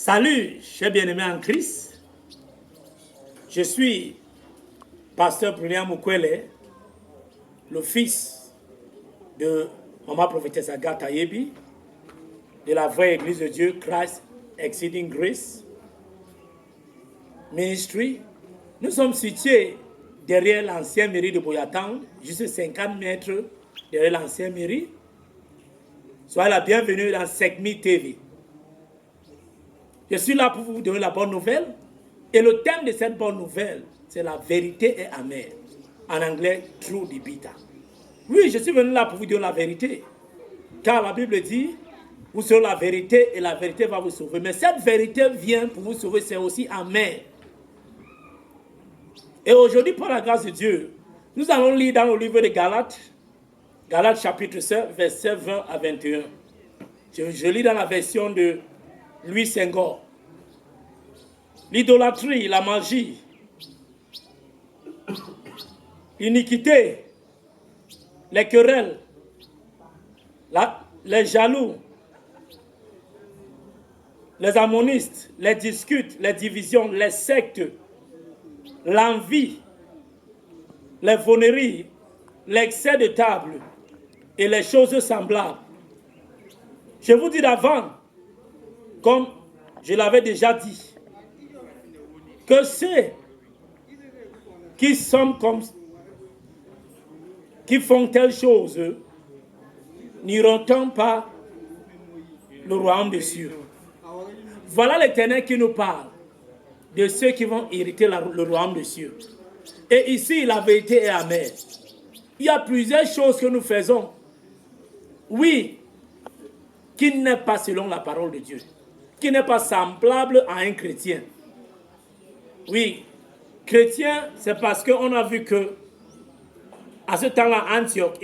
Salut, chers bien-aimés en Christ. Je suis pasteur Brunian Mukwele, le fils de Maman Prophétesse Agatha Yebi, de la vraie Église de Dieu, Christ Exceeding Grace Ministry. Nous sommes situés derrière l'ancienne mairie de Boyatan, juste 50 mètres derrière l'ancienne mairie. Soyez la bienvenue dans Sekmi TV. Je suis là pour vous donner la bonne nouvelle. Et le thème de cette bonne nouvelle, c'est la vérité est amère. En anglais, True the Bitter. Oui, je suis venu là pour vous donner la vérité. Car la Bible dit, vous serez la vérité et la vérité va vous sauver. Mais cette vérité vient pour vous sauver, c'est aussi amer. Et aujourd'hui, par la grâce de Dieu, nous allons lire dans le livre de Galates, Galates chapitre 7, versets 20 à 21. Je lis dans la version de Louis Senghor. L'idolâtrie, la magie, l'iniquité, les querelles, les jaloux, les ammonistes, les disputes, les divisions, les sectes, l'envie, les vonneries, l'excès de table et les choses semblables. Je vous dis d'avant, comme je l'avais déjà dit, que ceux qui sont comme, qui font telle chose, n'iront pas le royaume des cieux. Voilà l'Éternel qui nous parle de ceux qui vont hériter le royaume des cieux. Et ici, la vérité est amère. Il y a plusieurs choses que nous faisons, oui, qui n'est pas selon la parole de Dieu, qui n'est pas semblable à un chrétien. Oui, chrétien, c'est parce qu'on a vu que à ce temps-là, à Antioche,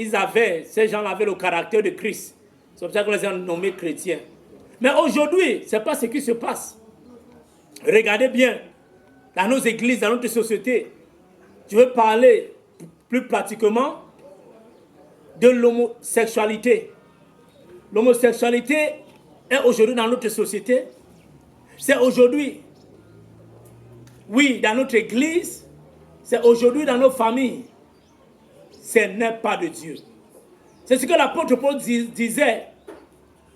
ces gens avaient le caractère de Christ. C'est pour ça qu'on les a nommés chrétiens. Mais aujourd'hui, ce n'est pas ce qui se passe. Regardez bien, dans nos églises, dans notre société, je veux parler plus pratiquement de l'homosexualité. L'homosexualité est aujourd'hui dans notre société. C'est aujourd'hui, oui, dans notre église. C'est aujourd'hui dans nos familles. Ce n'est pas de Dieu. C'est ce que l'apôtre Paul disait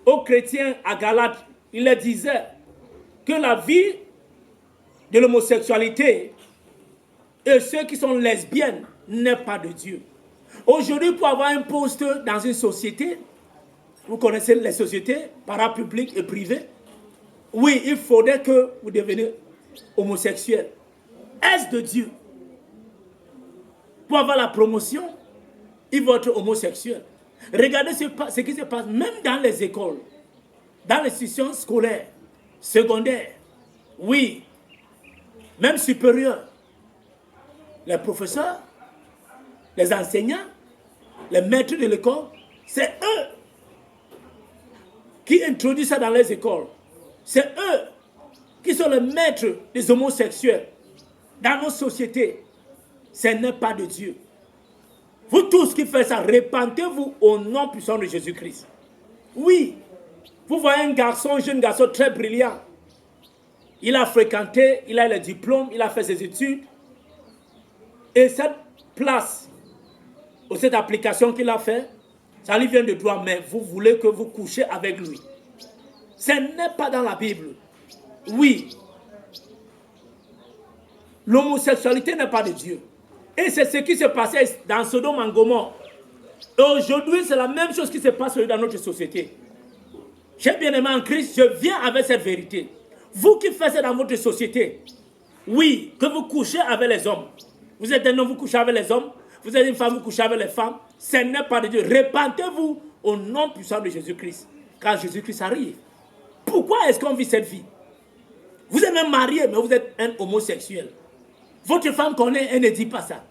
aux chrétiens à Galates. Il leur disait que la vie de l'homosexualité et ceux qui sont lesbiennes n'est pas de Dieu. Aujourd'hui, pour avoir un poste dans une société, vous connaissez les sociétés parapubliques et privées, oui, il faudrait que vous deveniez homosexuel. Est-ce de Dieu? Pour avoir la promotion, il va être homosexuel. Regardez ce qui se passe même dans les écoles, dans les institutions scolaires, secondaires, oui, même supérieures. Les professeurs, les enseignants, les maîtres de l'école, c'est eux qui introduisent ça dans les écoles. C'est eux qui sont les maîtres des homosexuels dans nos sociétés. Ce n'est pas de Dieu. Vous tous qui faites ça, repentez-vous au nom puissant de Jésus-Christ. Oui, vous voyez un jeune garçon très brillant. Il a fréquenté, il a le diplôme, il a fait ses études. Et cette place, ou cette application qu'il a fait, ça lui vient de droit, mais vous voulez que vous couchiez avec lui. Ce n'est pas dans la Bible. Oui, l'homosexualité n'est pas de Dieu. Et c'est ce qui se passait dans Sodome et Gomorrhe. Et aujourd'hui, c'est la même chose qui se passe dans notre société. Chers bien-aimés en Christ, je viens avec cette vérité. Vous qui faites ça dans votre société, oui, que vous couchez avec les hommes. Vous êtes un homme, vous couchez avec les hommes. Vous êtes une femme, vous couchez avec les femmes. Ce n'est pas de Dieu. Repentez-vous au nom puissant de Jésus-Christ. Car Jésus-Christ arrive. Pourquoi est-ce qu'on vit cette vie? Vous êtes même marié, mais vous êtes un homosexuel. Votre femme connaît, elle ne dit pas ça.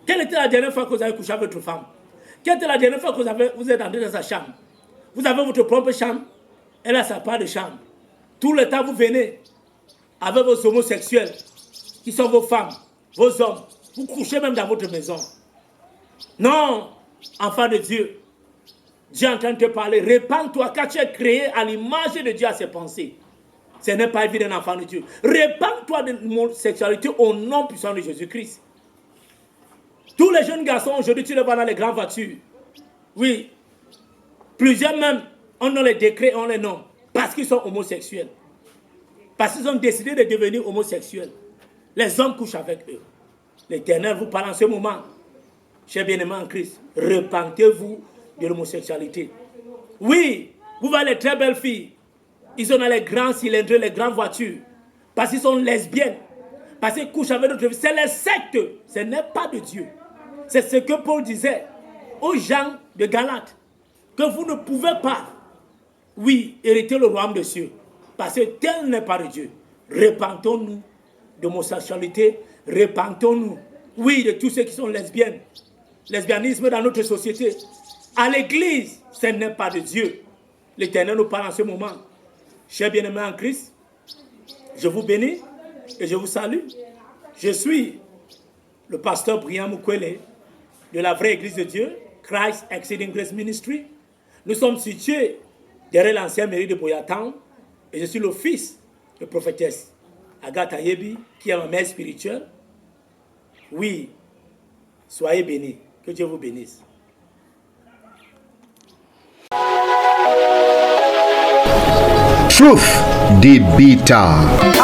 Quelle était la dernière fois que vous avez couché avec votre femme? Quelle était la dernière fois que vous êtes entré dans sa chambre? Vous avez votre propre chambre, elle a sa part de chambre. Tout le temps, vous venez avec vos homosexuels, qui sont vos femmes, vos hommes. Vous couchez même dans votre maison. Non, enfant de Dieu, Dieu est en train de te parler. Répands-toi car tu es créé à l'image de Dieu, à ses pensées. Ce n'est pas évident, enfant de Dieu. Répands-toi de l'homosexualité au nom puissant de Jésus-Christ. Tous les jeunes garçons, aujourd'hui, tu les vois dans les grandes voitures. Oui. Plusieurs même, on a les décrets, on les nomme. Parce qu'ils sont homosexuels. Parce qu'ils ont décidé de devenir homosexuels. Les hommes couchent avec eux. L'Éternel vous parle en ce moment. Chers bien-aimés en Christ, repentez-vous de l'homosexualité. Oui, vous voyez les très belles filles. Ils sont dans les grands cylindres, les grandes voitures. Parce qu'ils sont lesbiennes. Parce qu'ils couchent avec d'autres filles. C'est les sectes. Ce n'est pas de Dieu. C'est ce que Paul disait aux gens de Galate. Que vous ne pouvez pas, oui, hériter le royaume des cieux. Parce que tel n'est pas de Dieu. Repentons-nous d'homosexualité. Repentons-nous, oui, de tous ceux qui sont lesbiennes. Lesbianisme dans notre société. À l'église, ce n'est pas de Dieu. L'Éternel nous parle en ce moment. Chers bien-aimés en Christ, je vous bénis et je vous salue. Je suis le pasteur Brian Mukwele de la vraie Église de Dieu, Christ Exceeding Grace Ministry. Nous sommes situés derrière l'ancienne mairie de Boyatown et je suis le fils de prophétesse Agatha Yebi, qui est ma mère spirituelle. Oui, soyez bénis. Que Dieu vous bénisse. Truth, the bitter.